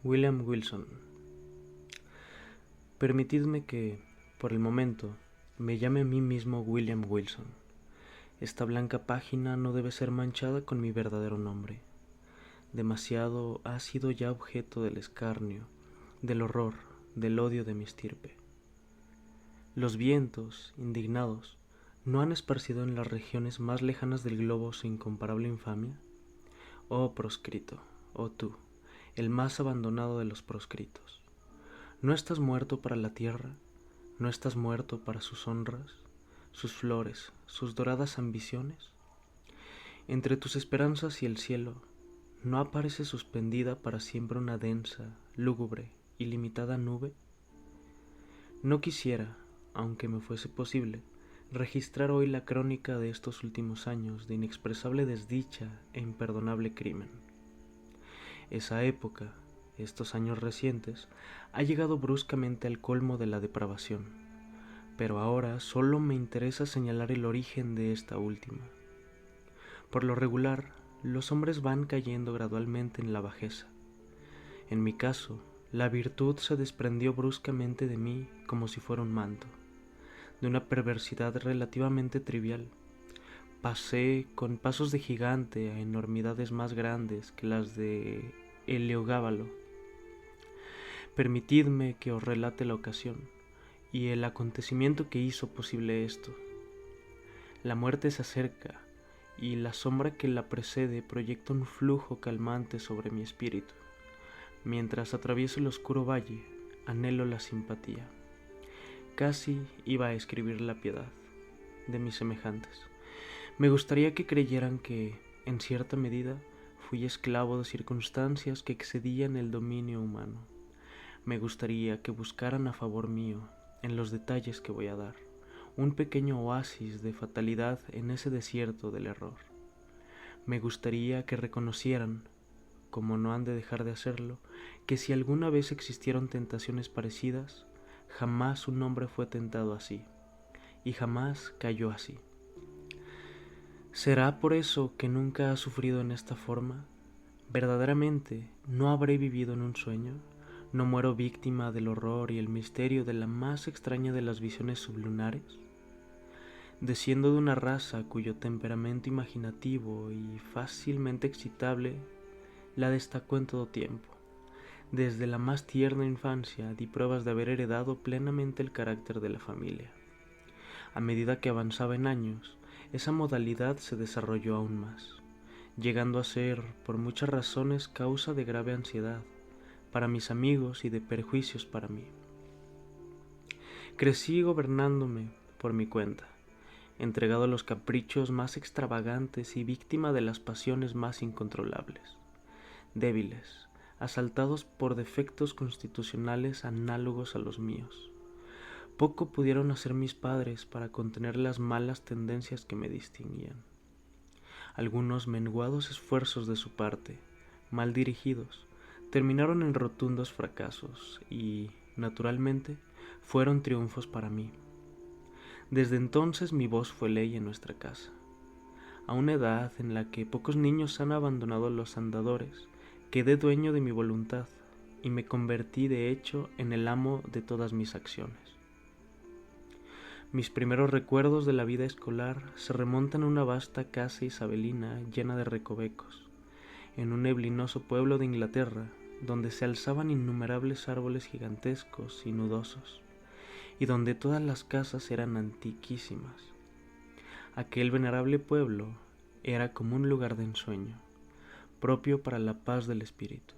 William Wilson. Permitidme que, por el momento, me llame a mí mismo William Wilson. Esta blanca página no debe ser manchada con mi verdadero nombre. Demasiado ha sido ya objeto del escarnio, del horror, del odio de mi estirpe. Los vientos, indignados, ¿no han esparcido en las regiones más lejanas del globo su incomparable infamia? Oh proscrito, oh tú, el más abandonado de los proscritos. ¿No estás muerto para la tierra? ¿No estás muerto para sus honras, sus flores, sus doradas ambiciones? Entre tus esperanzas y el cielo, ¿no aparece suspendida para siempre una densa, lúgubre, ilimitada nube? No quisiera, aunque me fuese posible, registrar hoy la crónica de estos últimos años de inexpresable desdicha e imperdonable crimen. Esa época, estos años recientes, ha llegado bruscamente al colmo de la depravación, pero ahora solo me interesa señalar el origen de esta última. Por lo regular, los hombres van cayendo gradualmente en la bajeza. En mi caso, la virtud se desprendió bruscamente de mí como si fuera un manto. De una perversidad relativamente trivial, pasé con pasos de gigante a enormidades más grandes que las de Heliogábalo. Permitidme que os relate la ocasión y el acontecimiento que hizo posible esto. La muerte se acerca y la sombra que la precede proyecta un flujo calmante sobre mi espíritu. Mientras atravieso el oscuro valle, anhelo la simpatía. Casi iba a escribir la piedad de mis semejantes. Me gustaría que creyeran que, en cierta medida, fui esclavo de circunstancias que excedían el dominio humano. Me gustaría que buscaran a favor mío, en los detalles que voy a dar, un pequeño oasis de fatalidad en ese desierto del error. Me gustaría que reconocieran, como no han de dejar de hacerlo, que si alguna vez existieron tentaciones parecidas, jamás un hombre fue tentado así, y jamás cayó así. ¿Será por eso que nunca ha sufrido en esta forma? ¿Verdaderamente no habré vivido en un sueño? ¿No muero víctima del horror y el misterio de la más extraña de las visiones sublunares? Desciendo de una raza cuyo temperamento imaginativo y fácilmente excitable la destacó en todo tiempo. Desde la más tierna infancia di pruebas de haber heredado plenamente el carácter de la familia. A medida que avanzaba en años, esa modalidad se desarrolló aún más, llegando a ser, por muchas razones, causa de grave ansiedad para mis amigos y de perjuicios para mí. Crecí gobernándome por mi cuenta, entregado a los caprichos más extravagantes y víctima de las pasiones más incontrolables. Débiles, asaltados por defectos constitucionales análogos a los míos. Poco pudieron hacer mis padres para contener las malas tendencias que me distinguían. Algunos menguados esfuerzos de su parte, mal dirigidos, terminaron en rotundos fracasos y, naturalmente, fueron triunfos para mí. Desde entonces mi voz fue ley en nuestra casa. A una edad en la que pocos niños han abandonado los andadores, quedé dueño de mi voluntad y me convertí de hecho en el amo de todas mis acciones. Mis primeros recuerdos de la vida escolar se remontan a una vasta casa isabelina llena de recovecos, en un neblinoso pueblo de Inglaterra, donde se alzaban innumerables árboles gigantescos y nudosos, y donde todas las casas eran antiquísimas. Aquel venerable pueblo era como un lugar de ensueño, propio para la paz del espíritu.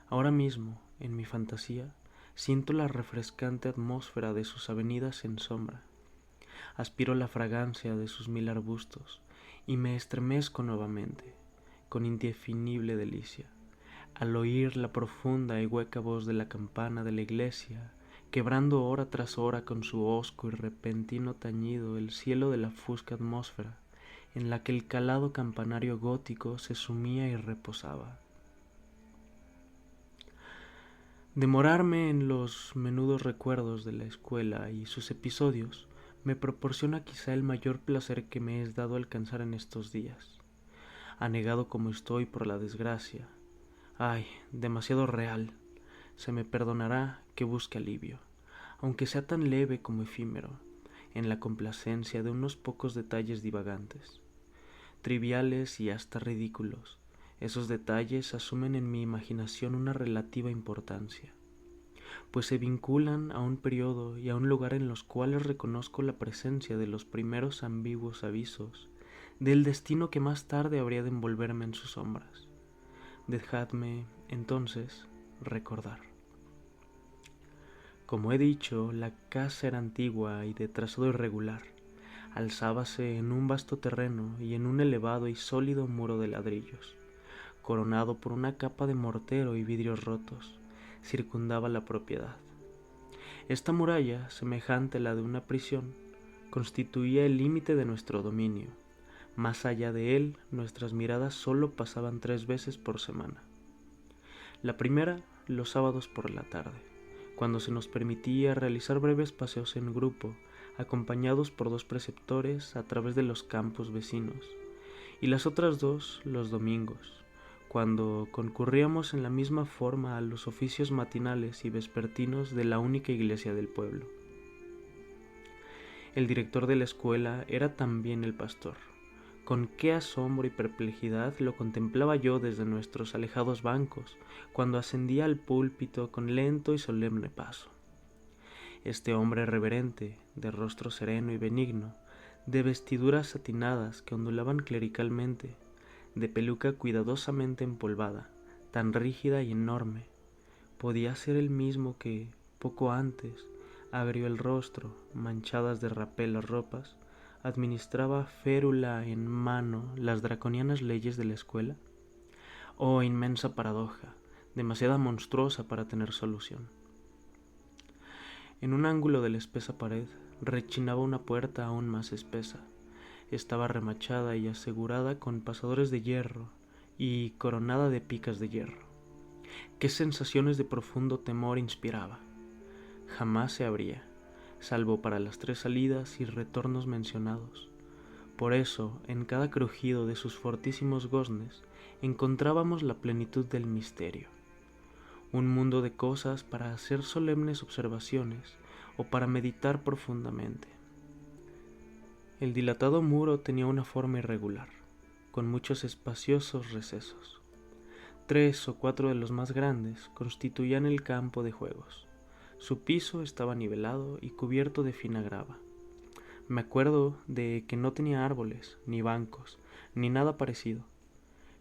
Ahora mismo, en mi fantasía, siento la refrescante atmósfera de sus avenidas en sombra, aspiro la fragancia de sus 1000 arbustos y me estremezco nuevamente, con indefinible delicia, al oír la profunda y hueca voz de la campana de la iglesia, quebrando hora tras hora con su hosco y repentino tañido el cielo de la fusca atmósfera, en la que el calado campanario gótico se sumía y reposaba. Demorarme en los menudos recuerdos de la escuela y sus episodios me proporciona quizá el mayor placer que me es dado alcanzar en estos días. Anegado como estoy por la desgracia, Ay, demasiado real. Se me perdonará que busque alivio, aunque sea tan leve como efímero, en la complacencia de unos pocos detalles divagantes, triviales y hasta ridículos. Esos detalles asumen en mi imaginación una relativa importancia, pues se vinculan a un periodo y a un lugar en los cuales reconozco la presencia de los primeros ambiguos avisos del destino que más tarde habría de envolverme en sus sombras. Dejadme, entonces, recordar. Como he dicho, la casa era antigua y de trazado irregular. Alzábase en un vasto terreno y en un elevado y sólido muro de ladrillos, coronado por una capa de mortero y vidrios rotos, circundaba la propiedad. Esta muralla, semejante a la de una prisión, constituía el límite de nuestro dominio. Más allá de él, nuestras miradas sólo pasaban 3 veces por semana. La primera, los sábados por la tarde, cuando se nos permitía realizar breves paseos en grupo, acompañados por 2 preceptores a través de los campos vecinos, y las otras 2 los domingos, cuando concurríamos en la misma forma a los oficios matinales y vespertinos de la única iglesia del pueblo. El director de la escuela era también el pastor. Con qué asombro y perplejidad lo contemplaba yo desde nuestros alejados bancos, cuando ascendía al púlpito con lento y solemne paso. Este hombre reverente, de rostro sereno y benigno, de vestiduras satinadas que ondulaban clericalmente, de peluca cuidadosamente empolvada, tan rígida y enorme, podía ser el mismo que, poco antes, agrio el rostro, manchadas de rapé las ropas, administraba férula en mano las draconianas leyes de la escuela. Oh, inmensa paradoja, demasiado monstruosa para tener solución. En un ángulo de la espesa pared rechinaba una puerta aún más espesa. Estaba remachada y asegurada con pasadores de hierro y coronada de picas de hierro. Qué sensaciones de profundo temor inspiraba. Jamás se abría, salvo para las 3 salidas y retornos mencionados. Por eso, en cada crujido de sus fortísimos goznes, encontrábamos la plenitud del misterio. Un mundo de cosas para hacer solemnes observaciones o para meditar profundamente. El dilatado muro tenía una forma irregular, con muchos espaciosos recesos. 3 o 4 de los más grandes constituían el campo de juegos. Su piso estaba nivelado y cubierto de fina grava. Me acuerdo de que no tenía árboles, ni bancos, ni nada parecido.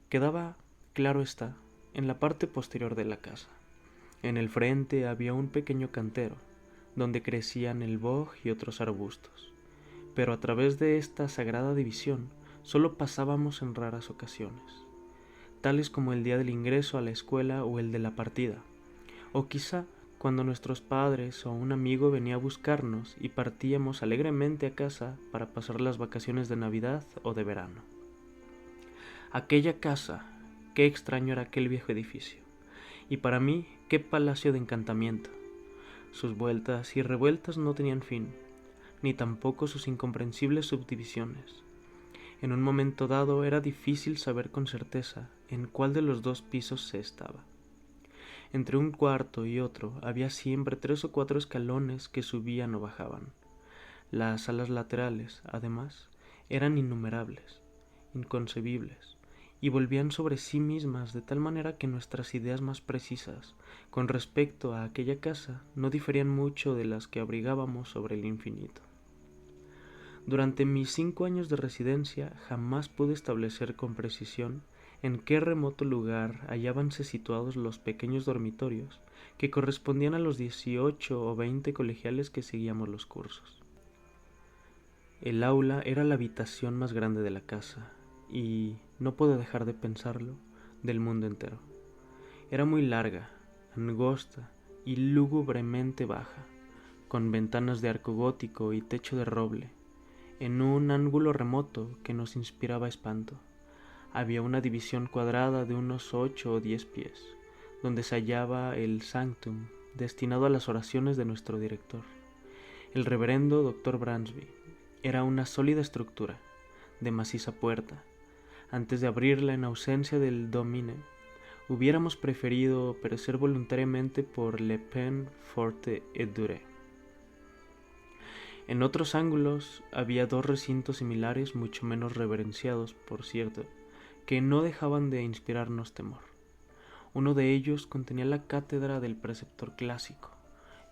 Quedaba, claro está, en la parte posterior de la casa. En el frente había un pequeño cantero, donde crecían el boj y otros arbustos. Pero a través de esta sagrada división solo pasábamos en raras ocasiones, tales como el día del ingreso a la escuela o el de la partida, o quizá cuando nuestros padres o un amigo venía a buscarnos y partíamos alegremente a casa para pasar las vacaciones de Navidad o de verano. Aquella casa, qué extraño era aquel viejo edificio, y para mí qué palacio de encantamiento. Sus vueltas y revueltas no tenían fin, ni tampoco sus incomprensibles subdivisiones. En un momento dado era difícil saber con certeza en cuál de los 2 pisos se estaba. Entre un cuarto y otro había siempre 3 o 4 escalones que subían o bajaban. Las salas laterales, además, eran innumerables, inconcebibles, y volvían sobre sí mismas de tal manera que nuestras ideas más precisas con respecto a aquella casa no diferían mucho de las que abrigábamos sobre el infinito. Durante mis 5 años de residencia jamás pude establecer con precisión en qué remoto lugar hallábanse situados los pequeños dormitorios que correspondían a los 18 o 20 colegiales que seguíamos los cursos. El aula era la habitación más grande de la casa y, no puedo dejar de pensarlo, del mundo entero. Era muy larga, angosta y lúgubremente baja, con ventanas de arco gótico y techo de roble. En un ángulo remoto que nos inspiraba espanto, había una división cuadrada de unos 8 o 10 pies, donde se hallaba el sanctum destinado a las oraciones de nuestro director, el reverendo Dr. Bransby. Era una sólida estructura, de maciza puerta. Antes de abrirla en ausencia del domine, hubiéramos preferido perecer voluntariamente por le peine forte et dure. En otros ángulos había dos recintos similares, mucho menos reverenciados, por cierto, que no dejaban de inspirarnos temor. Uno de ellos contenía la cátedra del preceptor clásico,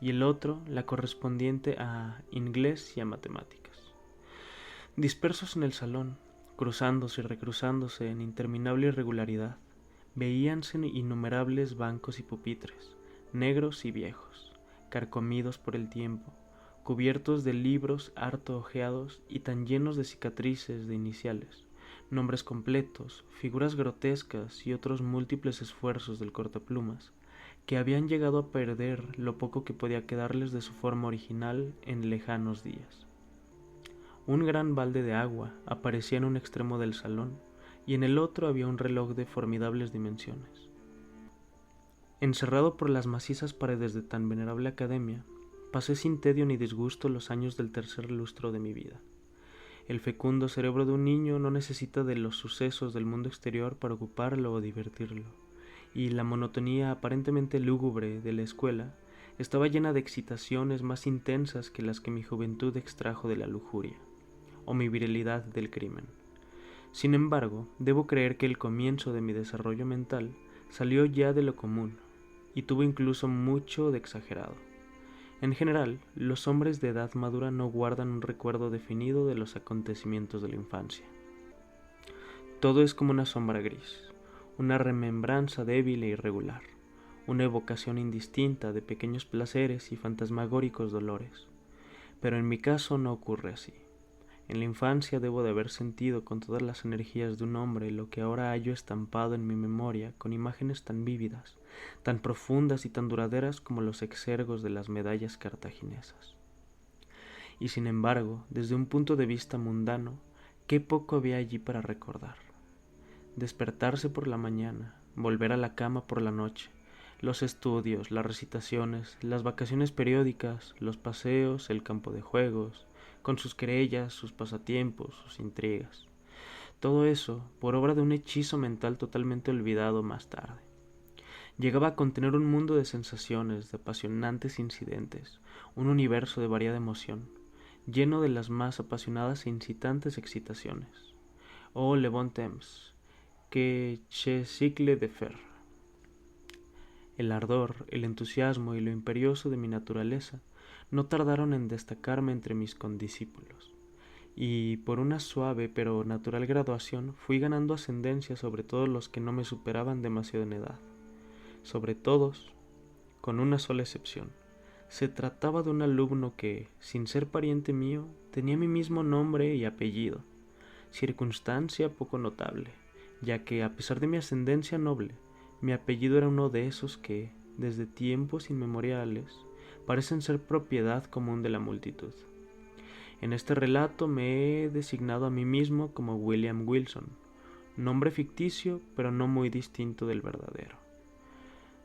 y el otro la correspondiente a inglés y a matemáticas. Dispersos en el salón, cruzándose y recruzándose en interminable irregularidad, veíanse innumerables bancos y pupitres, negros y viejos, carcomidos por el tiempo, cubiertos de libros harto hojeados y tan llenos de cicatrices de iniciales, nombres completos, figuras grotescas y otros múltiples esfuerzos del cortaplumas, que habían llegado a perder lo poco que podía quedarles de su forma original en lejanos días. Un gran balde de agua aparecía en un extremo del salón, y en el otro había un reloj de formidables dimensiones. Encerrado por las macizas paredes de tan venerable academia, pasé sin tedio ni disgusto los años del tercer lustro de mi vida. El fecundo cerebro de un niño no necesita de los sucesos del mundo exterior para ocuparlo o divertirlo, y la monotonía aparentemente lúgubre de la escuela estaba llena de excitaciones más intensas que las que mi juventud extrajo de la lujuria, o mi virilidad del crimen. Sin embargo, debo creer que el comienzo de mi desarrollo mental salió ya de lo común, y tuvo incluso mucho de exagerado. En general, los hombres de edad madura no guardan un recuerdo definido de los acontecimientos de la infancia. Todo es como una sombra gris, una remembranza débil e irregular, una evocación indistinta de pequeños placeres y fantasmagóricos dolores. Pero en mi caso no ocurre así. En la infancia debo de haber sentido con todas las energías de un hombre lo que ahora hallo estampado en mi memoria con imágenes tan vívidas, tan profundas y tan duraderas como los exergos de las medallas cartaginesas. Y sin embargo, desde un punto de vista mundano, qué poco había allí para recordar. Despertarse por la mañana, volver a la cama por la noche, los estudios, las recitaciones, las vacaciones periódicas, los paseos, el campo de juegos, con sus querellas, sus pasatiempos, sus intrigas. Todo eso por obra de un hechizo mental totalmente olvidado más tarde. Llegaba a contener un mundo de sensaciones, de apasionantes incidentes, un universo de variada emoción, lleno de las más apasionadas e incitantes excitaciones. Oh, le bon temps, que che cycle de fer. El ardor, el entusiasmo y lo imperioso de mi naturaleza no tardaron en destacarme entre mis condiscípulos, y por una suave pero natural graduación fui ganando ascendencia sobre todos los que no me superaban demasiado en edad. Sobre todos, con una sola excepción. Se trataba de un alumno que, sin ser pariente mío, tenía mi mismo nombre y apellido, circunstancia poco notable, ya que, a pesar de mi ascendencia noble, mi apellido era uno de esos que, desde tiempos inmemoriales, parecen ser propiedad común de la multitud. En este relato me he designado a mí mismo como William Wilson, nombre ficticio pero no muy distinto del verdadero.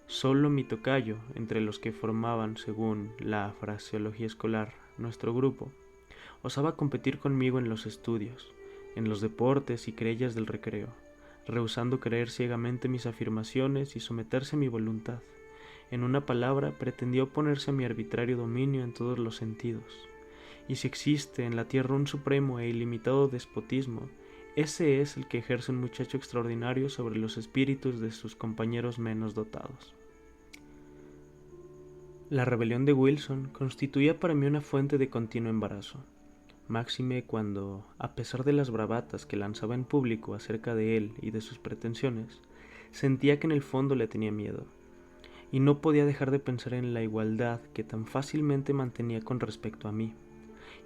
Solo mi tocayo, entre los que formaban, según la fraseología escolar, nuestro grupo, osaba competir conmigo en los estudios, en los deportes y querellas del recreo, rehusando creer ciegamente mis afirmaciones y someterse a mi voluntad. En una palabra, pretendió oponerse a mi arbitrario dominio en todos los sentidos. Y si existe en la tierra un supremo e ilimitado despotismo, ese es el que ejerce un muchacho extraordinario sobre los espíritus de sus compañeros menos dotados. La rebelión de Wilson constituía para mí una fuente de continuo embarazo, máxime cuando, a pesar de las bravatas que lanzaba en público acerca de él y de sus pretensiones, sentía que en el fondo le tenía miedo, y no podía dejar de pensar en la igualdad que tan fácilmente mantenía con respecto a mí,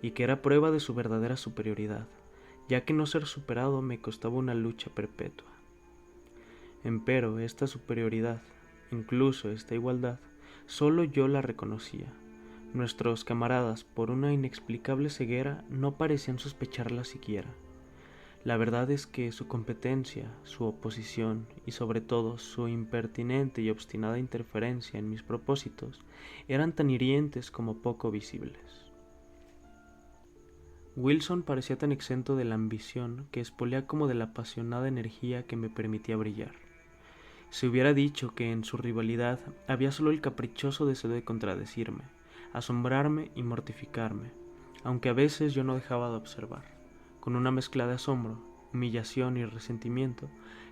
y que era prueba de su verdadera superioridad, ya que no ser superado me costaba una lucha perpetua. Empero esta superioridad, incluso esta igualdad, solo yo la reconocía. Nuestros camaradas, por una inexplicable ceguera, no parecían sospecharla siquiera. La verdad es que su competencia, su oposición y sobre todo su impertinente y obstinada interferencia en mis propósitos eran tan hirientes como poco visibles. Wilson parecía tan exento de la ambición que espolea como de la apasionada energía que me permitía brillar. Se hubiera dicho que en su rivalidad había solo el caprichoso deseo de contradecirme, asombrarme y mortificarme, aunque a veces yo no dejaba de observar, con una mezcla de asombro, humillación y resentimiento,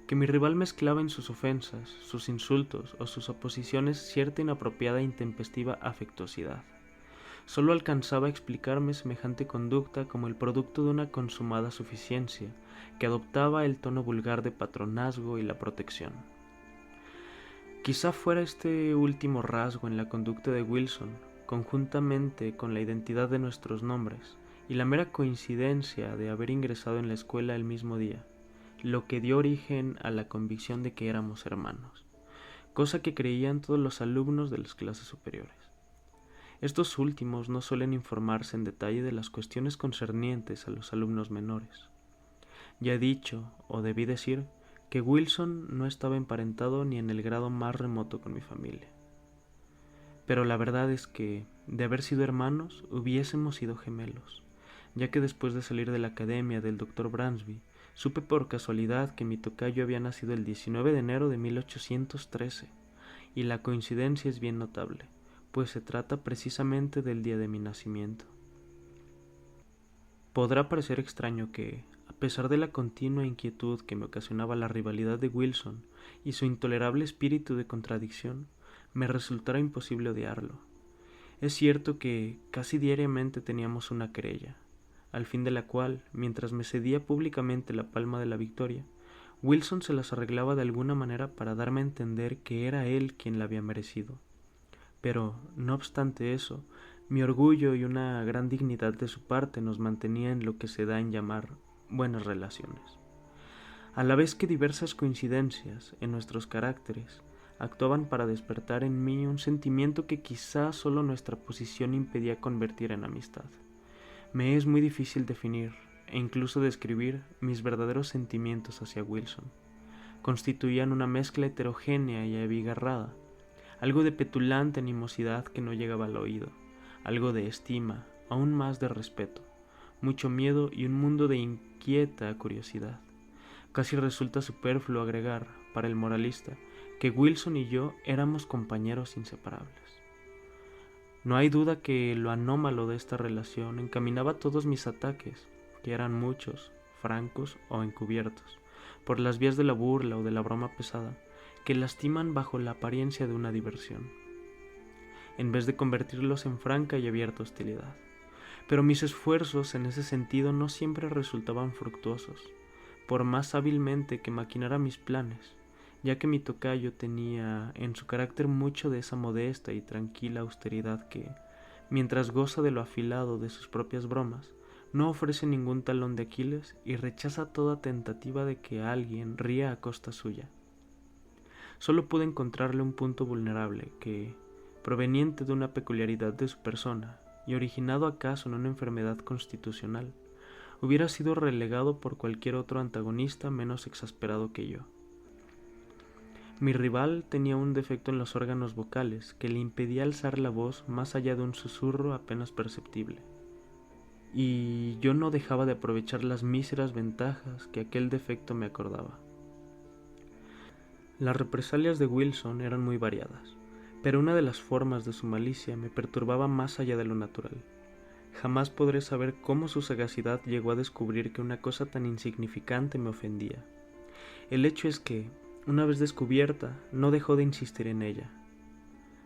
que mi rival mezclaba en sus ofensas, sus insultos o sus oposiciones cierta inapropiada e intempestiva afectuosidad. Solo alcanzaba a explicarme semejante conducta como el producto de una consumada suficiencia, que adoptaba el tono vulgar de patronazgo y la protección. Quizá fuera este último rasgo en la conducta de Wilson, conjuntamente con la identidad de nuestros nombres y la mera coincidencia de haber ingresado en la escuela el mismo día, lo que dio origen a la convicción de que éramos hermanos, cosa que creían todos los alumnos de las clases superiores. Estos últimos no suelen informarse en detalle de las cuestiones concernientes a los alumnos menores. Ya he dicho, o debí decir, que Wilson no estaba emparentado ni en el grado más remoto con mi familia. Pero la verdad es que, de haber sido hermanos, hubiésemos sido gemelos, ya que después de salir de la academia del Dr. Bransby, supe por casualidad que mi tocayo había nacido el 19 de enero de 1813, y la coincidencia es bien notable, pues se trata precisamente del día de mi nacimiento. Podrá parecer extraño que, a pesar de la continua inquietud que me ocasionaba la rivalidad de Wilson y su intolerable espíritu de contradicción, me resultara imposible odiarlo. Es cierto que casi diariamente teníamos una querella, al fin de la cual, mientras me cedía públicamente la palma de la victoria, Wilson se las arreglaba de alguna manera para darme a entender que era él quien la había merecido. Pero, no obstante eso, mi orgullo y una gran dignidad de su parte nos mantenía en lo que se da en llamar buenas relaciones. A la vez que diversas coincidencias en nuestros caracteres actuaban para despertar en mí un sentimiento que quizá solo nuestra posición impedía convertir en amistad. Me es muy difícil definir e incluso describir mis verdaderos sentimientos hacia Wilson. Constituían una mezcla heterogénea y abigarrada, algo de petulante animosidad que no llegaba al oído, algo de estima, aún más de respeto, mucho miedo y un mundo de inquieta curiosidad. Casi resulta superfluo agregar, para el moralista, que Wilson y yo éramos compañeros inseparables. No hay duda que lo anómalo de esta relación encaminaba todos mis ataques, que eran muchos, francos o encubiertos, por las vías de la burla o de la broma pesada, que lastiman bajo la apariencia de una diversión, en vez de convertirlos en franca y abierta hostilidad. Pero mis esfuerzos en ese sentido no siempre resultaban fructuosos, por más hábilmente que maquinara mis planes, ya que mi tocayo tenía en su carácter mucho de esa modesta y tranquila austeridad que, mientras goza de lo afilado de sus propias bromas, no ofrece ningún talón de Aquiles y rechaza toda tentativa de que alguien ría a costa suya. Solo pude encontrarle un punto vulnerable que, proveniente de una peculiaridad de su persona y originado acaso en una enfermedad constitucional, hubiera sido relegado por cualquier otro antagonista menos exasperado que yo. Mi rival tenía un defecto en los órganos vocales que le impedía alzar la voz más allá de un susurro apenas perceptible, y yo no dejaba de aprovechar las míseras ventajas que aquel defecto me acordaba. Las represalias de Wilson eran muy variadas, pero una de las formas de su malicia me perturbaba más allá de lo natural. Jamás podré saber cómo su sagacidad llegó a descubrir que una cosa tan insignificante me ofendía. El hecho es que, una vez descubierta, no dejó de insistir en ella.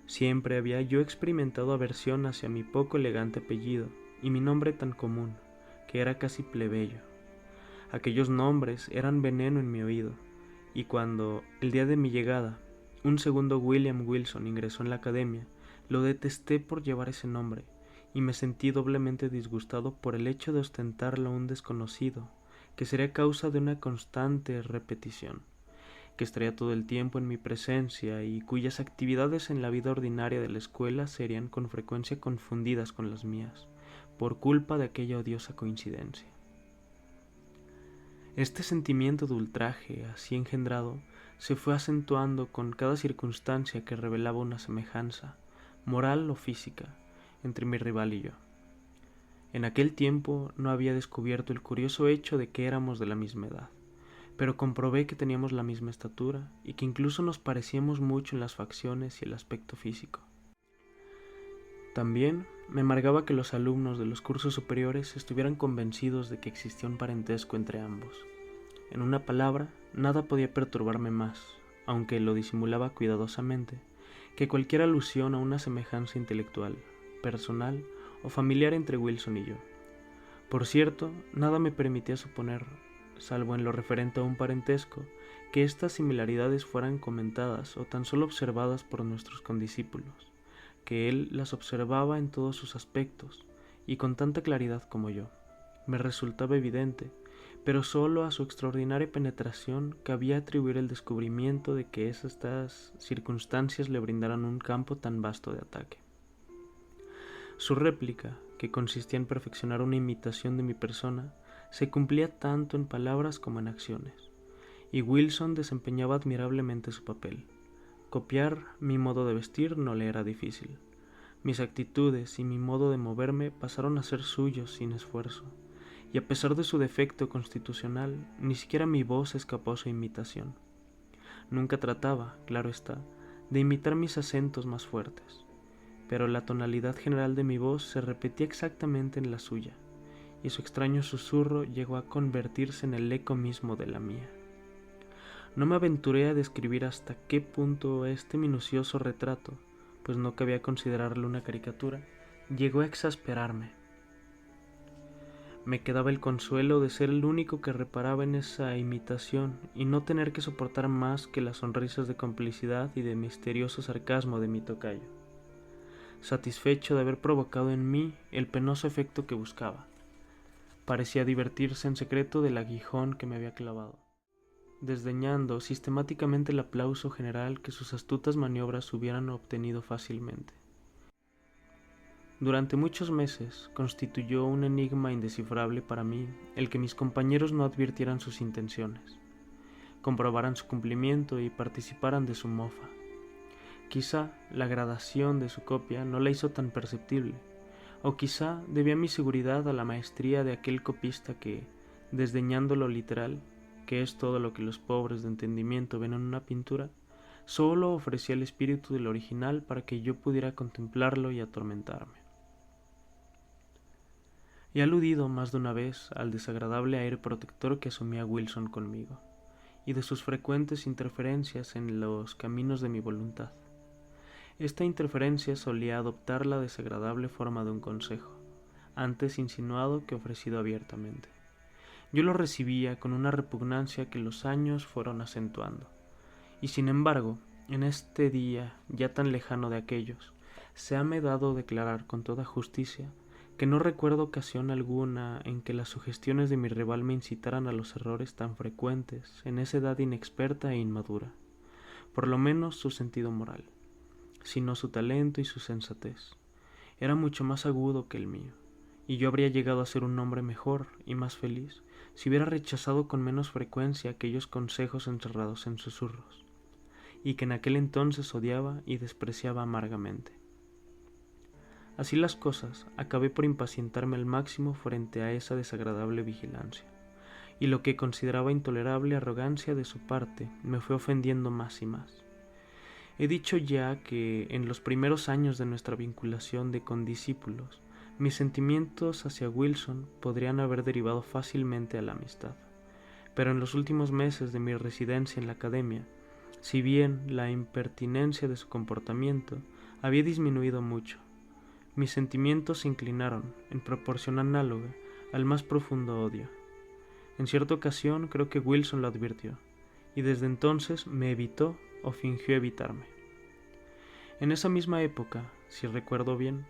Siempre había yo experimentado aversión hacia mi poco elegante apellido y mi nombre tan común, que era casi plebeyo. Aquellos nombres eran veneno en mi oído, y cuando, el día de mi llegada, un segundo William Wilson ingresó en la academia, lo detesté por llevar ese nombre, y me sentí doblemente disgustado por el hecho de ostentarlo a un desconocido, que sería causa de una constante repetición, que estaría todo el tiempo en mi presencia y cuyas actividades en la vida ordinaria de la escuela serían con frecuencia confundidas con las mías, por culpa de aquella odiosa coincidencia. Este sentimiento de ultraje, así engendrado, se fue acentuando con cada circunstancia que revelaba una semejanza, moral o física, entre mi rival y yo. En aquel tiempo no había descubierto el curioso hecho de que éramos de la misma edad, pero comprobé que teníamos la misma estatura y que incluso nos parecíamos mucho en las facciones y el aspecto físico. También me amargaba que los alumnos de los cursos superiores estuvieran convencidos de que existía un parentesco entre ambos. En una palabra, nada podía perturbarme más, aunque lo disimulaba cuidadosamente, que cualquier alusión a una semejanza intelectual, personal o familiar entre Wilson y yo. Por cierto, nada me permitía suponer, salvo en lo referente a un parentesco, que estas similaridades fueran comentadas o tan solo observadas por nuestros condiscípulos, que él las observaba en todos sus aspectos, y con tanta claridad como yo. Me resultaba evidente, pero solo a su extraordinaria penetración cabía atribuir el descubrimiento de que estas circunstancias le brindaran un campo tan vasto de ataque. Su réplica, que consistía en perfeccionar una imitación de mi persona, se cumplía tanto en palabras como en acciones, y Wilson desempeñaba admirablemente su papel. Copiar mi modo de vestir no le era difícil. Mis actitudes y mi modo de moverme pasaron a ser suyos sin esfuerzo, y a pesar de su defecto constitucional, ni siquiera mi voz escapó a su imitación. Nunca trataba, claro está, de imitar mis acentos más fuertes, pero la tonalidad general de mi voz se repetía exactamente en la suya, y su extraño susurro llegó a convertirse en el eco mismo de la mía. No me aventuré a describir hasta qué punto este minucioso retrato, pues no cabía considerarlo una caricatura, llegó a exasperarme. Me quedaba el consuelo de ser el único que reparaba en esa imitación y no tener que soportar más que las sonrisas de complicidad y de misterioso sarcasmo de mi tocayo, satisfecho de haber provocado en mí el penoso efecto que buscaba. Parecía divertirse en secreto del aguijón que me había clavado, desdeñando sistemáticamente el aplauso general que sus astutas maniobras hubieran obtenido fácilmente. Durante muchos meses constituyó un enigma indescifrable para mí el que mis compañeros no advirtieran sus intenciones, comprobaran su cumplimiento y participaran de su mofa. Quizá la gradación de su copia no la hizo tan perceptible, o quizá debía mi seguridad a la maestría de aquel copista que, desdeñando lo literal, que es todo lo que los pobres de entendimiento ven en una pintura, solo ofrecía el espíritu del original para que yo pudiera contemplarlo y atormentarme. He aludido más de una vez al desagradable aire protector que asumía Wilson conmigo, y de sus frecuentes interferencias en los caminos de mi voluntad. Esta interferencia solía adoptar la desagradable forma de un consejo, antes insinuado que ofrecido abiertamente. Yo lo recibía con una repugnancia que los años fueron acentuando, y sin embargo, en este día ya tan lejano de aquellos, se ha me dado declarar con toda justicia que no recuerdo ocasión alguna en que las sugestiones de mi rival me incitaran a los errores tan frecuentes en esa edad inexperta e inmadura, por lo menos su sentido moral, sino su talento y su sensatez. Era mucho más agudo que el mío, y yo habría llegado a ser un hombre mejor y más feliz si hubiera rechazado con menos frecuencia aquellos consejos encerrados en susurros, y que en aquel entonces odiaba y despreciaba amargamente. Así las cosas, acabé por impacientarme al máximo frente a esa desagradable vigilancia, y lo que consideraba intolerable arrogancia de su parte me fue ofendiendo más y más. He dicho ya que en los primeros años de nuestra vinculación de condiscípulos, mis sentimientos hacia Wilson podrían haber derivado fácilmente a la amistad, pero en los últimos meses de mi residencia en la academia, si bien la impertinencia de su comportamiento había disminuido mucho, mis sentimientos se inclinaron, en proporción análoga, al más profundo odio. En cierta ocasión creo que Wilson lo advirtió, y desde entonces me evitó o fingió evitarme. En esa misma época, si recuerdo bien,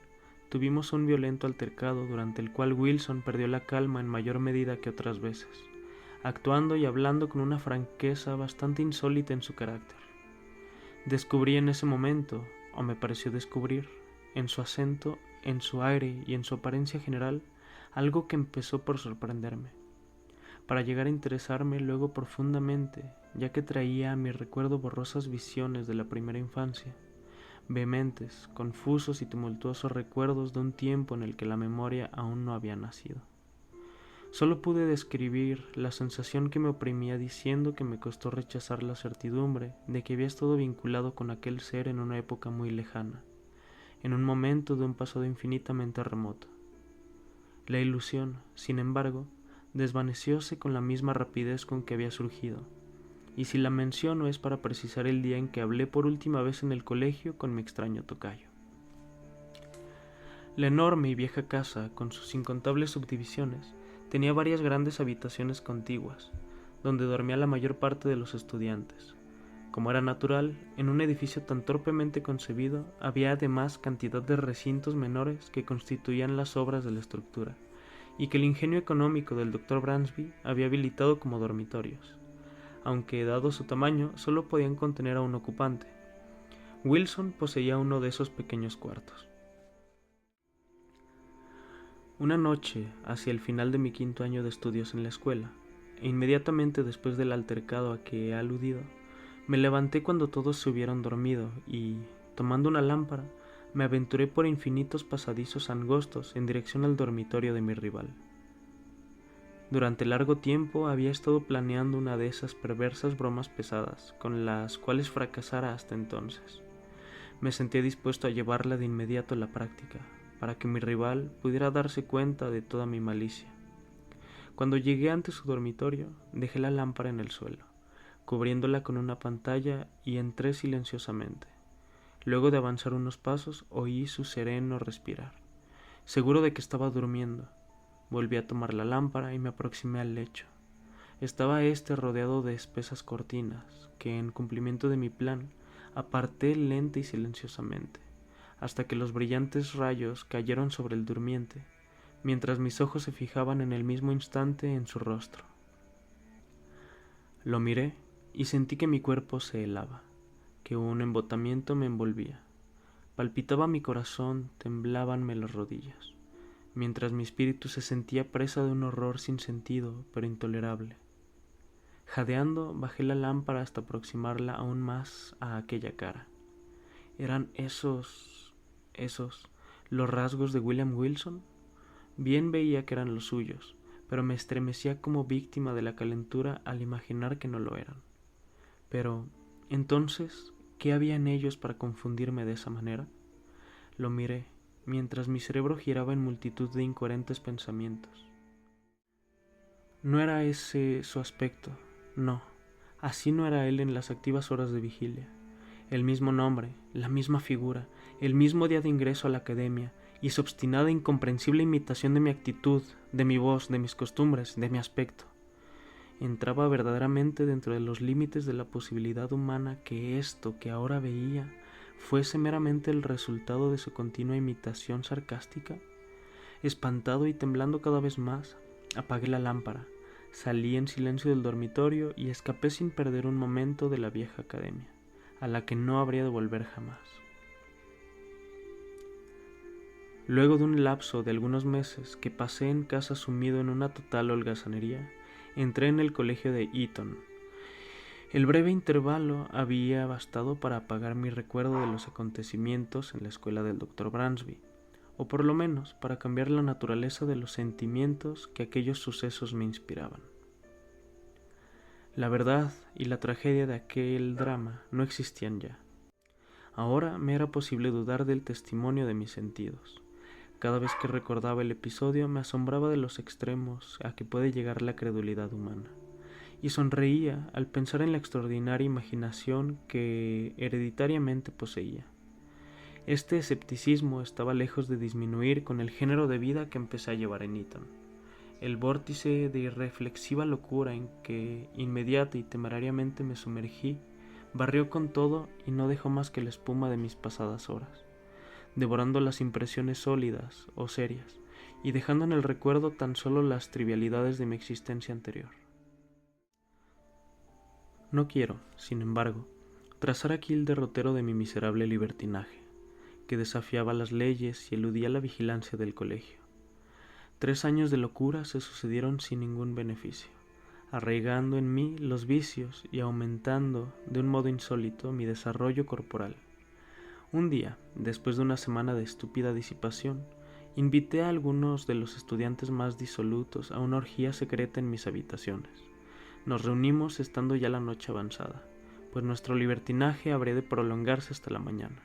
tuvimos un violento altercado durante el cual Wilson perdió la calma en mayor medida que otras veces, actuando y hablando con una franqueza bastante insólita en su carácter. Descubrí en ese momento, o me pareció descubrir, en su acento, en su aire y en su apariencia general, algo que empezó por sorprenderme, para llegar a interesarme luego profundamente, ya que traía a mi recuerdo borrosas visiones de la primera infancia, vehementes, confusos y tumultuosos recuerdos de un tiempo en el que la memoria aún no había nacido. Solo pude describir la sensación que me oprimía diciendo que me costó rechazar la certidumbre de que había estado vinculado con aquel ser en una época muy lejana, en un momento de un pasado infinitamente remoto. La ilusión, sin embargo, desvanecióse con la misma rapidez con que había surgido, y si la menciono es para precisar el día en que hablé por última vez en el colegio con mi extraño tocayo. La enorme y vieja casa, con sus incontables subdivisiones, tenía varias grandes habitaciones contiguas, donde dormía la mayor parte de los estudiantes. Como era natural, en un edificio tan torpemente concebido, había además cantidad de recintos menores que constituían las obras de la estructura, y que el ingenio económico del Dr. Bransby había habilitado como dormitorios, aunque dado su tamaño solo podían contener a un ocupante. Wilson poseía uno de esos pequeños cuartos. Una noche, hacia el final de mi quinto año de estudios en la escuela, e inmediatamente después del altercado a que he aludido, me levanté cuando todos se hubieron dormido y, tomando una lámpara, me aventuré por infinitos pasadizos angostos en dirección al dormitorio de mi rival. Durante largo tiempo había estado planeando una de esas perversas bromas pesadas con las cuales fracasara hasta entonces. Me sentía dispuesto a llevarla de inmediato a la práctica, para que mi rival pudiera darse cuenta de toda mi malicia. Cuando llegué ante su dormitorio, dejé la lámpara en el suelo, cubriéndola con una pantalla, y entré silenciosamente. Luego de avanzar unos pasos, oí su sereno respirar. Seguro de que estaba durmiendo, volví a tomar la lámpara y me aproximé al lecho. Estaba éste rodeado de espesas cortinas, que, en cumplimiento de mi plan, aparté lenta y silenciosamente, hasta que los brillantes rayos cayeron sobre el durmiente, mientras mis ojos se fijaban en el mismo instante en su rostro. Lo miré y sentí que mi cuerpo se helaba, que un embotamiento me envolvía. Palpitaba mi corazón, temblábanme las rodillas, mientras mi espíritu se sentía presa de un horror sin sentido, pero intolerable. Jadeando, bajé la lámpara hasta aproximarla aún más a aquella cara. ¿Eran esos los rasgos de William Wilson? Bien veía que eran los suyos, pero me estremecía como víctima de la calentura al imaginar que no lo eran. Pero, entonces, ¿qué había en ellos para confundirme de esa manera? Lo miré, mientras mi cerebro giraba en multitud de incoherentes pensamientos. No era ese su aspecto, no, así no era él en las activas horas de vigilia. El mismo nombre, la misma figura, el mismo día de ingreso a la academia, y su obstinada e incomprensible imitación de mi actitud, de mi voz, de mis costumbres, de mi aspecto. Entraba verdaderamente dentro de los límites de la posibilidad humana que esto que ahora veía fuese meramente el resultado de su continua imitación sarcástica. Espantado y temblando cada vez más, apagué la lámpara, salí en silencio del dormitorio y escapé sin perder un momento de la vieja academia, a la que no habría de volver jamás. Luego de un lapso de algunos meses que pasé en casa sumido en una total holgazanería, entré en el colegio de Eton. El breve intervalo había bastado para apagar mi recuerdo de los acontecimientos en la escuela del Dr. Bransby, o por lo menos para cambiar la naturaleza de los sentimientos que aquellos sucesos me inspiraban. La verdad y la tragedia de aquel drama no existían ya. Ahora me era posible dudar del testimonio de mis sentidos. Cada vez que recordaba el episodio me asombraba de los extremos a que puede llegar la credulidad humana, y sonreía al pensar en la extraordinaria imaginación que hereditariamente poseía. Este escepticismo estaba lejos de disminuir con el género de vida que empecé a llevar en Eton. El vórtice de irreflexiva locura en que inmediata y temerariamente me sumergí barrió con todo y no dejó más que la espuma de mis pasadas horas, devorando las impresiones sólidas o serias y dejando en el recuerdo tan solo las trivialidades de mi existencia anterior. No quiero, sin embargo, trazar aquí el derrotero de mi miserable libertinaje, que desafiaba las leyes y eludía la vigilancia del colegio. 3 años de locura se sucedieron sin ningún beneficio, arraigando en mí los vicios y aumentando de un modo insólito mi desarrollo corporal. Un día, después de una semana de estúpida disipación, Invité a algunos de los estudiantes más disolutos a una orgía secreta en mis habitaciones. Nos reunimos estando ya la noche avanzada, pues nuestro libertinaje habría de prolongarse hasta la mañana.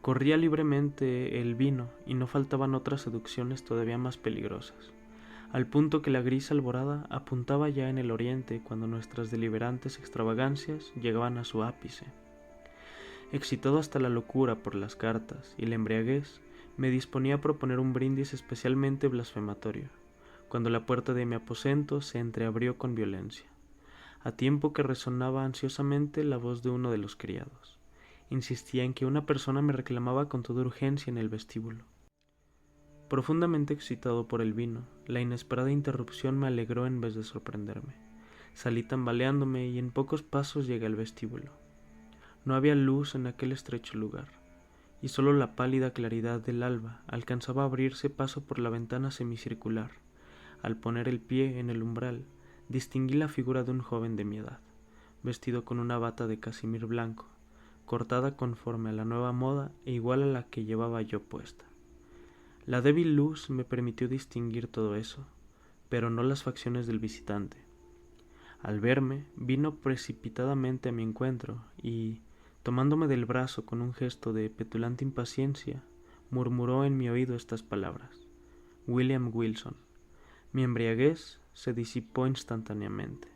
Corría libremente el vino y no faltaban otras seducciones todavía más peligrosas, al punto que la gris alborada apuntaba ya en el oriente cuando nuestras deliberantes extravagancias llegaban a su ápice. Excitado hasta la locura por las cartas y la embriaguez, me disponía a proponer un brindis especialmente blasfematorio, cuando la puerta de mi aposento se entreabrió con violencia, a tiempo que resonaba ansiosamente la voz de uno de los criados. Insistía en que una persona me reclamaba con toda urgencia en el vestíbulo. Profundamente excitado por el vino, la inesperada interrupción me alegró en vez de sorprenderme. Salí tambaleándome y en pocos pasos llegué al vestíbulo. No había luz en aquel estrecho lugar, y sólo la pálida claridad del alba alcanzaba a abrirse paso por la ventana semicircular. Al poner el pie en el umbral, distinguí la figura de un joven de mi edad, vestido con una bata de casimir blanco, cortada conforme a la nueva moda e igual a la que llevaba yo puesta. La débil luz me permitió distinguir todo eso, pero no las facciones del visitante. Al verme, vino precipitadamente a mi encuentro y, tomándome del brazo con un gesto de petulante impaciencia, murmuró en mi oído estas palabras: William Wilson. Mi embriaguez se disipó instantáneamente.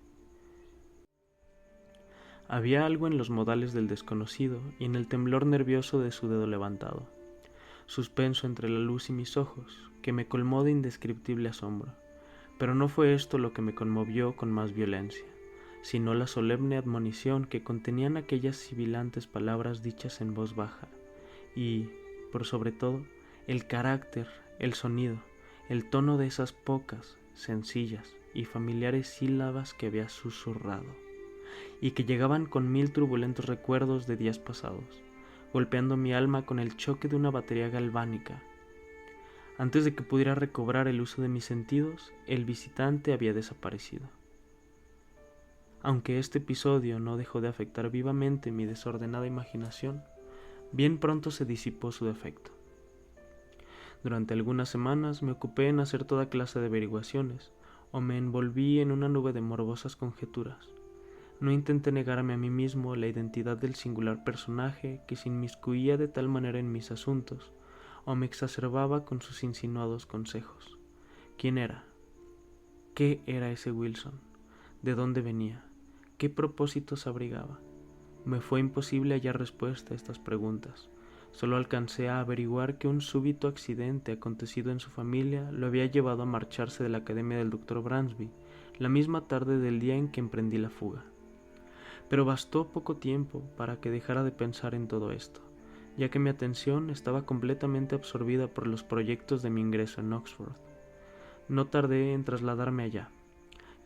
Había algo en los modales del desconocido y en el temblor nervioso de su dedo levantado, suspenso entre la luz y mis ojos, que me colmó de indescriptible asombro. Pero no fue esto lo que me conmovió con más violencia, sino la solemne admonición que contenían aquellas sibilantes palabras dichas en voz baja, y, por sobre todo, el carácter, el sonido, el tono de esas pocas, sencillas y familiares sílabas que había susurrado, y que llegaban con 1000 turbulentos recuerdos de días pasados, golpeando mi alma con el choque de una batería galvánica. Antes de que pudiera recobrar el uso de mis sentidos, el visitante había desaparecido. Aunque este episodio no dejó de afectar vivamente mi desordenada imaginación, bien pronto se disipó su defecto. Durante algunas semanas me ocupé en hacer toda clase de averiguaciones, o me envolví en una nube de morbosas conjeturas. No intenté negarme a mí mismo la identidad del singular personaje que se inmiscuía de tal manera en mis asuntos, o me exacerbaba con sus insinuados consejos. ¿Quién era? ¿Qué era ese Wilson? ¿De dónde venía? ¿Qué propósitos abrigaba? Me fue imposible hallar respuesta a estas preguntas. Solo alcancé a averiguar que un súbito accidente acontecido en su familia lo había llevado a marcharse de la academia del Dr. Bransby la misma tarde del día en que emprendí la fuga. Pero bastó poco tiempo para que dejara de pensar en todo esto, ya que mi atención estaba completamente absorbida por los proyectos de mi ingreso en Oxford. No tardé en trasladarme allá,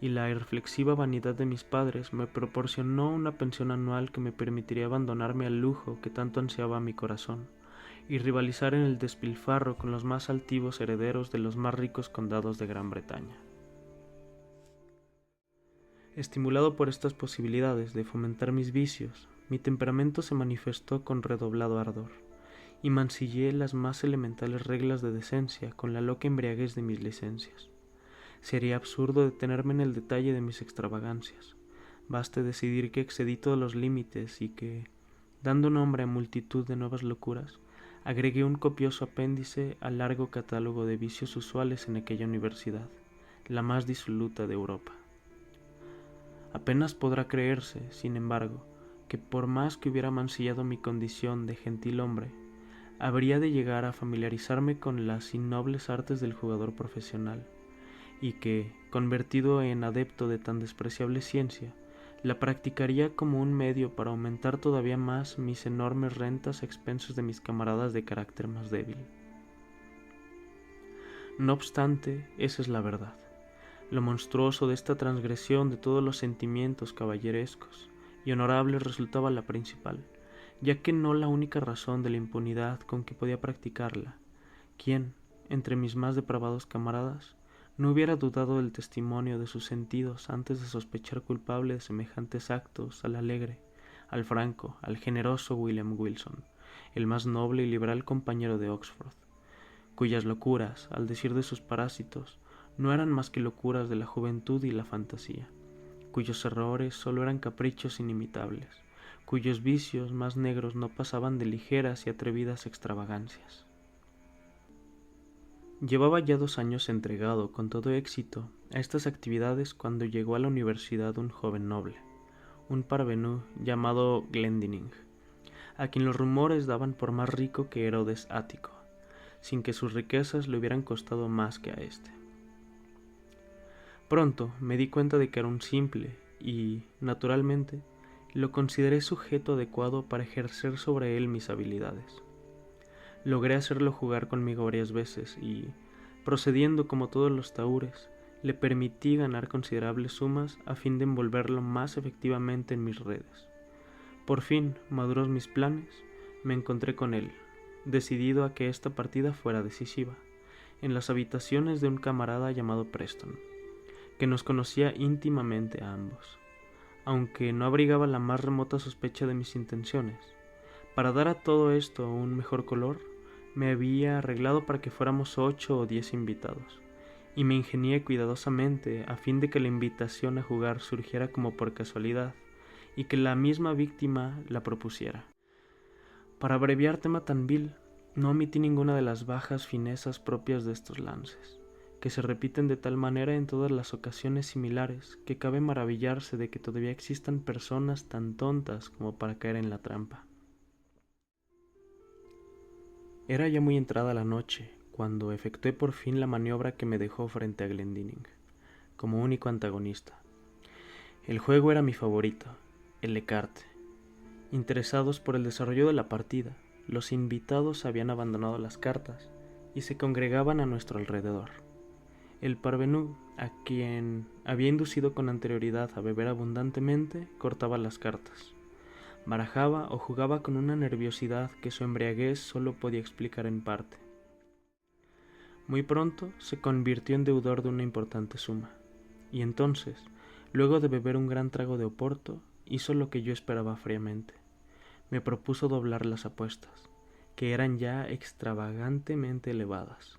y la irreflexiva vanidad de mis padres me proporcionó una pensión anual que me permitiría abandonarme al lujo que tanto ansiaba mi corazón, y rivalizar en el despilfarro con los más altivos herederos de los más ricos condados de Gran Bretaña. Estimulado por estas posibilidades de fomentar mis vicios, mi temperamento se manifestó con redoblado ardor, y mancillé las más elementales reglas de decencia con la loca embriaguez de mis licencias. Sería absurdo detenerme en el detalle de mis extravagancias. Baste decidir que excedí todos los límites y que, dando nombre a multitud de nuevas locuras, agregué un copioso apéndice al largo catálogo de vicios usuales en aquella universidad, la más disoluta de Europa. Apenas podrá creerse, sin embargo, que por más que hubiera mancillado mi condición de gentil hombre, habría de llegar a familiarizarme con las innobles artes del jugador profesional, y que, convertido en adepto de tan despreciable ciencia, la practicaría como un medio para aumentar todavía más mis enormes rentas a expensas de mis camaradas de carácter más débil. No obstante, esa es la verdad. Lo monstruoso de esta transgresión de todos los sentimientos caballerescos y honorables resultaba la principal, ya que no la única razón de la impunidad con que podía practicarla. ¿Quién, entre mis más depravados camaradas, no hubiera dudado del testimonio de sus sentidos antes de sospechar culpable de semejantes actos al alegre, al franco, al generoso William Wilson, el más noble y liberal compañero de Oxford, cuyas locuras, al decir de sus parásitos, no eran más que locuras de la juventud y la fantasía, cuyos errores solo eran caprichos inimitables, cuyos vicios más negros no pasaban de ligeras y atrevidas extravagancias. Llevaba ya 2 años entregado con todo éxito a estas actividades cuando llegó a la universidad un joven noble, un parvenú llamado Glendinning, a quien los rumores daban por más rico que Herodes Ático, sin que sus riquezas le hubieran costado más que a éste. Pronto me di cuenta de que era un simple y, naturalmente, lo consideré sujeto adecuado para ejercer sobre él mis habilidades. Logré hacerlo jugar conmigo varias veces y, procediendo como todos los tahures, le permití ganar considerables sumas a fin de envolverlo más efectivamente en mis redes. Por fin, maduros mis planes, me encontré con él, decidido a que esta partida fuera decisiva, en las habitaciones de un camarada llamado Preston, que nos conocía íntimamente a ambos, aunque no abrigaba la más remota sospecha de mis intenciones. Para dar a todo esto un mejor color, me había arreglado para que fuéramos 8 o 10 invitados, y me ingenié cuidadosamente a fin de que la invitación a jugar surgiera como por casualidad, y que la misma víctima la propusiera. Para abreviar tema tan vil, no omití ninguna de las bajas finezas propias de estos lances, que se repiten de tal manera en todas las ocasiones similares que cabe maravillarse de que todavía existan personas tan tontas como para caer en la trampa. Era ya muy entrada la noche cuando efectué por fin la maniobra que me dejó frente a Glendinning, como único antagonista. El juego era mi favorito, el écarté. Interesados por el desarrollo de la partida, los invitados habían abandonado las cartas y se congregaban a nuestro alrededor. El parvenú, a quien había inducido con anterioridad a beber abundantemente, cortaba las cartas. Barajaba o jugaba con una nerviosidad que su embriaguez solo podía explicar en parte. Muy pronto se convirtió en deudor de una importante suma, y entonces, luego de beber un gran trago de oporto, hizo lo que yo esperaba fríamente. Me propuso doblar las apuestas, que eran ya extravagantemente elevadas.